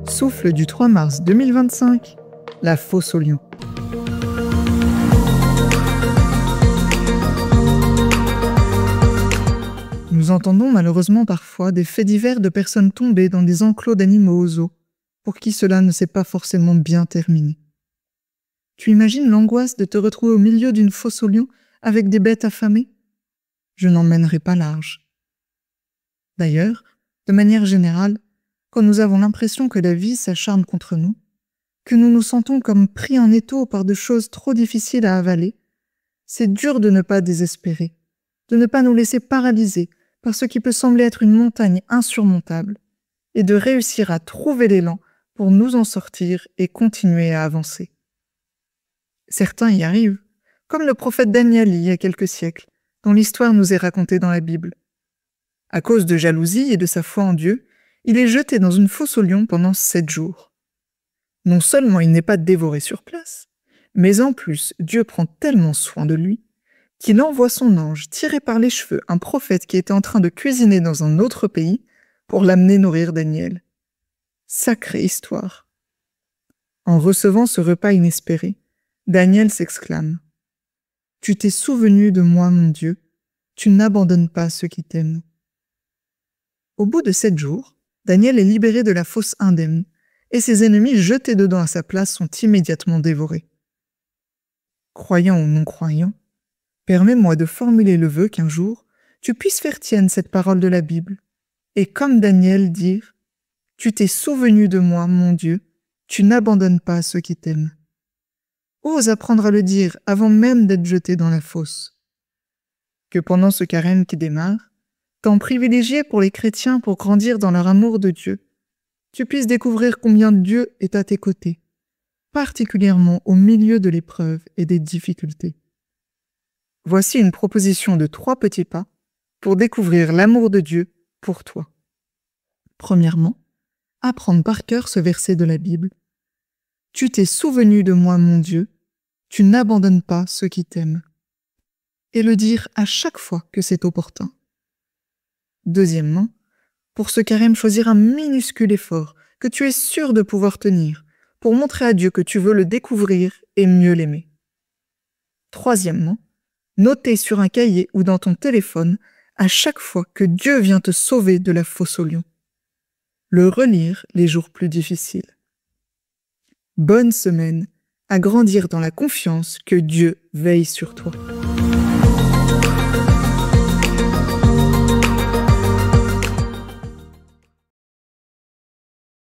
Souffle du 3 mars 2025, la fosse au lion. Nous entendons malheureusement parfois des faits divers de personnes tombées dans des enclos d'animaux aux zoo, pour qui cela ne s'est pas forcément bien terminé. Tu imagines l'angoisse de te retrouver au milieu d'une fosse au lion avec des bêtes affamées? Je n'en mènerai pas large. D'ailleurs, de manière générale, quand nous avons l'impression que la vie s'acharne contre nous, que nous nous sentons comme pris en étau par de choses trop difficiles à avaler, c'est dur de ne pas désespérer, de ne pas nous laisser paralyser par ce qui peut sembler être une montagne insurmontable, et de réussir à trouver l'élan pour nous en sortir et continuer à avancer. Certains y arrivent, comme le prophète Daniel il y a quelques siècles, dont l'histoire nous est racontée dans la Bible. À cause de jalousie et de sa foi en Dieu, il est jeté dans une fosse au lion pendant 7 jours. Non seulement il n'est pas dévoré sur place, mais en plus Dieu prend tellement soin de lui qu'il envoie son ange tirer par les cheveux un prophète qui était en train de cuisiner dans un autre pays pour l'amener nourrir Daniel. Sacrée histoire. En recevant ce repas inespéré, Daniel s'exclame « Tu t'es souvenu de moi, mon Dieu, tu n'abandonnes pas ceux qui t'aiment. » Au bout de 7 jours, Daniel est libéré de la fosse indemne, et ses ennemis jetés dedans à sa place sont immédiatement dévorés. Croyant ou non croyant, permets-moi de formuler le vœu qu'un jour, tu puisses faire tienne cette parole de la Bible, et comme Daniel dire « Tu t'es souvenu de moi, mon Dieu, tu n'abandonnes pas ceux qui t'aiment. » Ose apprendre à le dire avant même d'être jeté dans la fosse. Que pendant ce carême qui démarre, temps privilégié pour les chrétiens pour grandir dans leur amour de Dieu, tu puisses découvrir combien Dieu est à tes côtés, particulièrement au milieu de l'épreuve et des difficultés. Voici une proposition de 3 petits pas pour découvrir l'amour de Dieu pour toi. Premièrement, apprendre par cœur ce verset de la Bible. « Tu t'es souvenu de moi, mon Dieu, tu n'abandonnes pas ceux qui t'aiment. » Et le dire à chaque fois que c'est opportun. Deuxièmement, pour ce carême, choisir un minuscule effort que tu es sûr de pouvoir tenir pour montrer à Dieu que tu veux le découvrir et mieux l'aimer. Troisièmement, noter sur un cahier ou dans ton téléphone à chaque fois que Dieu vient te sauver de la fosse au lion. Le relire les jours plus difficiles. Bonne semaine, à grandir dans la confiance que Dieu veille sur toi.